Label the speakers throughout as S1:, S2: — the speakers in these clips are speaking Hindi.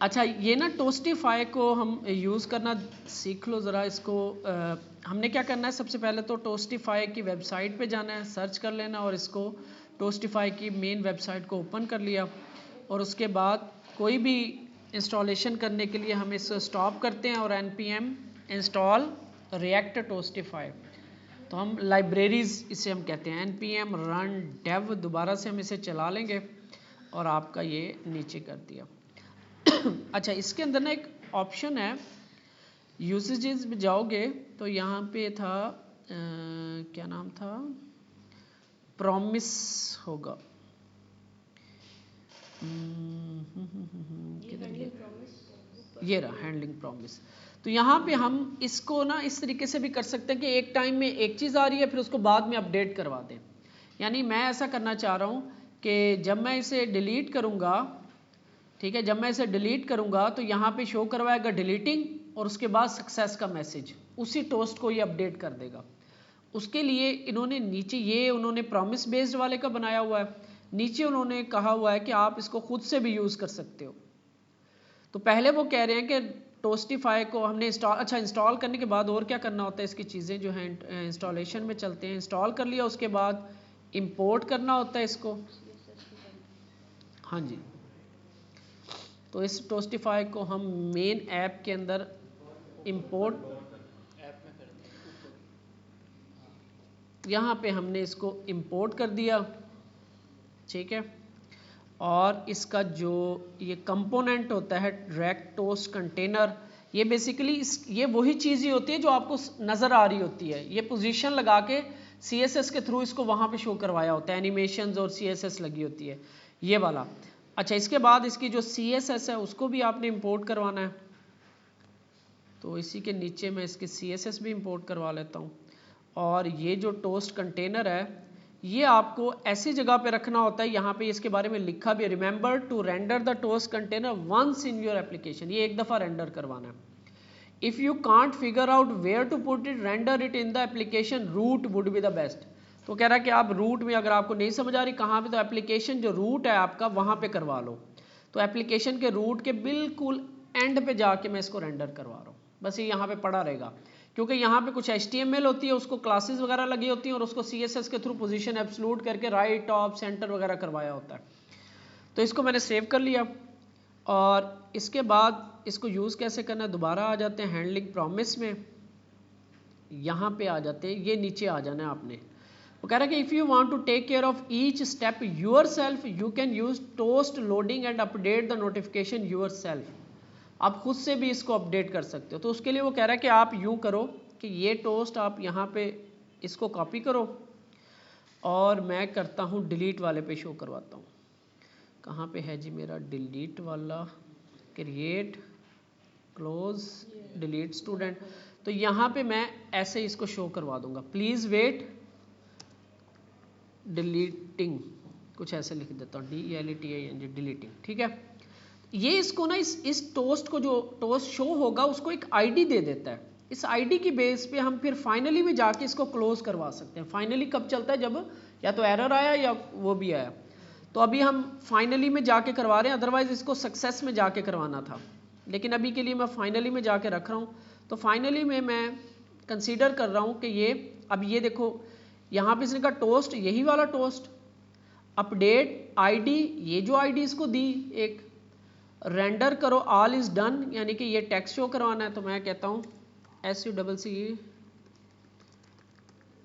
S1: अच्छा ये ना टोस्टिफाई को हम यूज़ करना सीख लो ज़रा इसको। हमने क्या करना है, सबसे पहले तो टोस्टिफाई की वेबसाइट पे जाना है, सर्च कर लेना और इसको टोस्टिफाई की मेन वेबसाइट को ओपन कर लिया और उसके बाद कोई भी इंस्टॉलेशन करने के लिए हम इसको स्टॉप करते हैं और npm इंस्टॉल रिएक्ट टोस्टिफाई। तो हम लाइब्रेरीज़ इसे हम कहते हैं, npm रन डेव, दोबारा से हम इसे चला लेंगे और आपका ये नीचे कर दिया। अच्छा इसके अंदर ना एक ऑप्शन है, यूसेजेस में जाओगे तो यहाँ पे था क्या नाम था, प्रॉमिस होगा। किधर ये रहा हैंडलिंग प्रॉमिस। तो यहाँ पे हम इसको ना इस तरीके से भी कर सकते हैं कि एक टाइम में एक चीज़ आ रही है फिर उसको बाद में अपडेट करवा दें। यानी मैं ऐसा करना चाह रहा हूँ कि जब मैं इसे डिलीट करूँगा, ठीक है, जब मैं इसे डिलीट करूँगा तो यहाँ पे शो करवाएगा डिलीटिंग और उसके बाद सक्सेस का मैसेज, उसी टोस्ट को ये अपडेट कर देगा। उसके लिए इन्होंने नीचे ये उन्होंने प्रॉमिस बेस्ड वाले का बनाया हुआ है, नीचे उन्होंने कहा हुआ है कि आप इसको खुद से भी यूज़ कर सकते हो। तो पहले वो कह रहे हैं कि टोस्टिफाई को हमने इंस्टॉल करने के बाद और क्या करना होता है, इसकी चीज़ें जो हैं इंस्टॉलेशन में चलते हैं। इंस्टॉल कर लिया उसके बाद इंपोर्ट करना होता है इसको। हाँ जी, तो इस टोस्टिफाई को हम मेन ऐप के अंदर इंपोर्ट, यहाँ पे हमने इसको इंपोर्ट कर दिया, ठीक है। और इसका जो ये कंपोनेंट होता है डायरेक्ट टोस्ट कंटेनर, ये बेसिकली ये वही चीज़ ही होती है जो आपको नज़र आ रही होती है। ये पोजीशन लगा के CSS के थ्रू इसको वहाँ पे शो करवाया होता है, एनिमेशंस और CSS लगी होती है ये वाला। अच्छा इसके बाद इसकी जो CSS है उसको भी आपने इंपोर्ट करवाना है, तो इसी के नीचे मैं इसके CSS भी इंपोर्ट करवा लेता हूँ। और ये जो टोस्ट कंटेनर है ये आपको ऐसी जगह पे रखना होता है, यहाँ पे इसके बारे में लिखा भी है, remember to render the toast container once in your application, ये एक दफ़ा रेंडर करवाना है। If you can't figure out where to put it, render it in the application root would be the best. तो कह रहा है कि आप रूट में अगर आपको नहीं समझ आ रही कहाँ पे, तो एप्लीकेशन जो रूट है आपका वहाँ पे करवा लो। तो एप्लीकेशन के रूट के बिल्कुल एंड पे जाके मैं इसको रेंडर करवा रहा हूँ, बस ये यहाँ पे पड़ा रहेगा क्योंकि यहाँ पे कुछ HTML होती है, उसको क्लासेस वगैरह लगी होती हैं और उसको CSS के थ्रू पोजीशन एब्सोल्यूट करके राइट टॉप सेंटर वगैरह करवाया होता है। तो इसको मैंने सेव कर लिया और इसके बाद इसको यूज़ कैसे करना है, दोबारा आ जाते हैं हैंडलिंग प्रॉमिस में, यहाँ पे आ जाते हैं, ये नीचे आ जाना है आपने। वो कह रहा है कि if you want to take care of each step yourself you can use toast loading and update the notification yourself. आप खुद से भी इसको अपडेट कर सकते हो। तो उसके लिए वो कह रहा है कि आप यूँ करो कि ये टोस्ट आप यहाँ पे इसको कॉपी करो और मैं करता हूँ डिलीट वाले पे शो करवाता हूँ। कहाँ पे है जी मेरा डिलीट वाला, क्रिएट क्लोज डिलीट स्टूडेंट। तो यहाँ पे मैं ऐसे इसको शो करवा दूंगा, प्लीज़ वेट डिलीटिंग, कुछ ऐसे लिख देता हूँ, DELETING डिलीटिंग, ठीक है। ये इसको ना इस टोस्ट को, जो टोस्ट शो होगा उसको एक आईडी दे देता है। इस आईडी की बेस पे हम फिर फाइनली में जाके इसको क्लोज करवा सकते हैं। फाइनली कब चलता है, जब या तो एरर आया या वो भी आया। तो अभी हम फाइनली में जाके करवा रहे हैं, अदरवाइज इसको सक्सेस में जाके करवाना था, लेकिन अभी के लिए मैं फाइनली में जाके रख रहा हूँ। तो फाइनली में मैं कंसीडर कर रहा हूँ कि ये, अब ये देखो यहाँ पे इसने कहा टोस्ट, यही वाला टोस्ट, अपडेट आईडी, ये जो आईडी इसको दी एक, रेंडर करो ऑल इज डन, यानी कि ये टेक्स्ट शो करवाना है। तो मैं कहता हूँ SUCC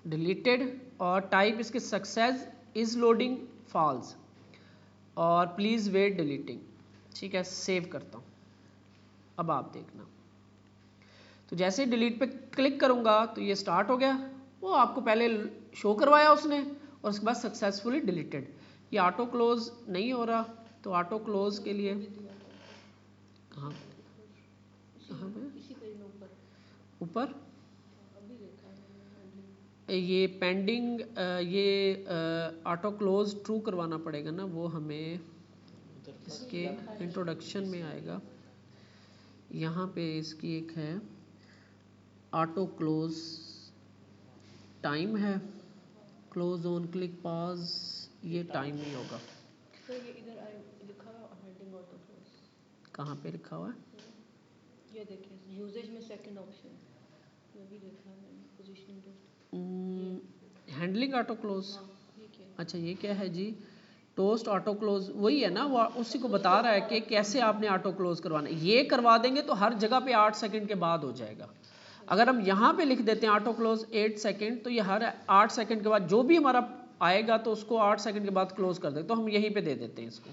S1: डिलीटेड और टाइप इसके सक्सेस इज लोडिंग फॉल्स और प्लीज़ वेट डिलीटिंग, ठीक है। सेव करता हूँ, अब आप देखना। तो जैसे डिलीट पे क्लिक करूँगा तो ये स्टार्ट हो गया, वो आपको पहले शो करवाया उसने और उसके बाद सक्सेसफुली डिलीटेड। ये ऑटो क्लोज नहीं हो रहा, तो ऑटो क्लोज के लिए कहाँ कहाँ पे ऊपर ये पेंडिंग, ये ऑटो क्लोज ट्रू करवाना पड़ेगा ना, वो हमें इसके इंट्रोडक्शन में आएगा। यहाँ पे इसकी एक है ऑटो क्लोज टाइम है, क्लोज ऑन क्लिक पॉज, ये टाइम नहीं होगा। तो ये इधर लिखा हैंडिंग ऑटो क्लोज, कहाँ पे लिखा हुआ है?
S2: ये देखिए यूजेज में सेकंड ऑप्शन ये भी देखा है मैंने, positioning toast
S1: handling auto close.
S2: ये क्या है?
S1: अच्छा ये क्या है जी? टोस्ट ऑटो क्लोज वही है ना, वो उसी को बता रहा है कि कैसे आपने ऑटो क्लोज करवाना है। ये करवा देंगे तो हर जगह पे 8 सेकंड के बाद हो जाएगा। अगर हम यहाँ पे लिख देते हैं ऑटो क्लोज 8 सेकंड, तो ये हर 8 सेकंड के बाद जो भी हमारा आएगा तो उसको 8 सेकंड के बाद क्लोज कर देते, तो हम यहीं पे दे देते हैं इसको।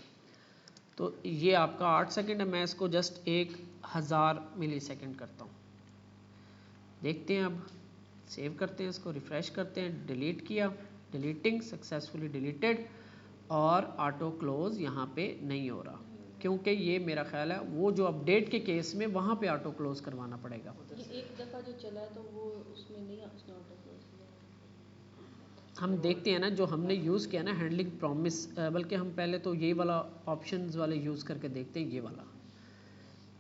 S1: तो ये आपका 8 सेकंड है, मैं इसको जस्ट 1000 मिली सेकेंड करता हूँ। देखते हैं, अब सेव करते हैं इसको, रिफ्रेश करते हैं, डिलीट किया, डिलीटिंग सक्सेसफुली डिलीटेड, और ऑटो क्लोज यहाँ पे नहीं हो रहा, क्योंकि ये मेरा ख्याल है वो जो अपडेट के केस में वहाँ पे ऑटो क्लोज करवाना पड़ेगा।
S2: ये एक दफ़ा जो चला है तो वो उसमें नहीं, उसने ऑटो क्लोज किया।
S1: हम देखते हैं ना जो हमने यूज़ किया ना हैंडलिंग प्रॉमिस, बल्कि हम पहले तो ये वाला ऑप्शंस वाले यूज़ करके देखते हैं। ये वाला,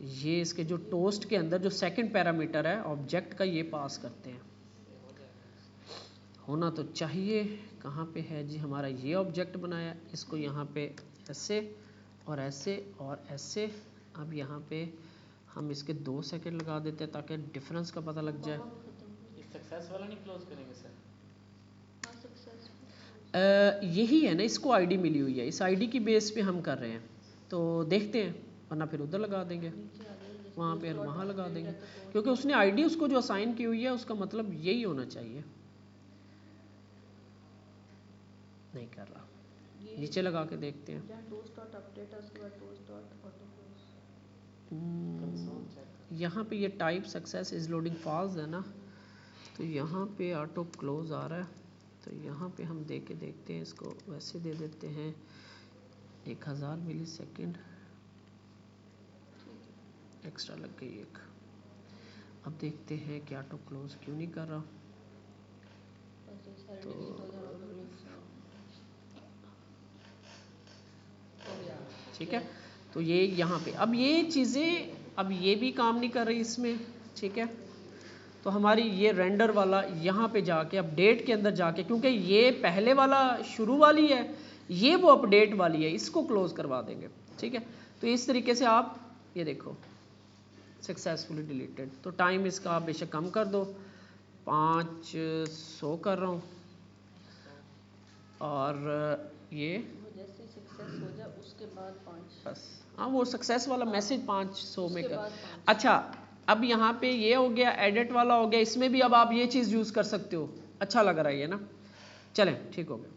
S1: ये इसके जो टोस्ट के अंदर जो सेकंड पैरामीटर है ऑब्जेक्ट का, ये पास करते हैं। होना तो चाहिए, कहाँ पे है जी हमारा ये ऑब्जेक्ट बनाया, इसको यहाँ पे ऐसे और ऐसे और ऐसे। अब यहाँ पे हम इसके 2 सेकंड लगा देते हैं ताकि डिफरेंस का पता लग जाए।
S3: सक्सेस वाला नहीं क्लोज करेंगे सर?
S1: यही है ना, इसको आईडी मिली हुई है, इस आईडी की बेस पे हम कर रहे हैं, तो देखते हैं, वरना फिर उधर लगा देंगे, वहाँ पे वहाँ लगा देंगे, क्योंकि उसने आईडी उसको जो असाइन की हुई है उसका मतलब यही होना चाहिए। नहीं कर रहा, नीचे लगा के देखते हैं। यहाँ पे ये type success is loading false है ना, तो यहाँ पे ऑटो क्लोज आ रहा है, तो यहाँ पे हम दे के देखते हैं, इसको वैसे दे देते हैं 1000 मिली सेकेंड, एक्स्ट्रा लग गई एक। अब देखते हैं कि ऑटो क्लोज क्यों नहीं कर रहा। तो ठीक है, तो ये यहाँ पे अब ये चीज़ें, अब ये भी काम नहीं कर रही इसमें, ठीक है। तो हमारी ये रेंडर वाला यहाँ पे जाके अपडेट के अंदर जाके, क्योंकि ये पहले वाला शुरू वाली है, ये वो अपडेट वाली है, इसको क्लोज करवा देंगे, ठीक है। तो इस तरीके से आप ये देखो सक्सेसफुली डिलीटेड। तो टाइम इसका आप बेशक कम कर दो, 500 कर रहा हूँ, और ये
S2: जैसे सक्सेस हो जाए उसके बाद 5,
S1: बस हाँ वो सक्सेस वाला मैसेज 500 में कर। अच्छा अब यहाँ पे ये हो गया, एडिट वाला हो गया, इसमें भी अब आप ये चीज़ यूज़ कर सकते हो। अच्छा लग रहा है ये ना, चलें ठीक हो गया।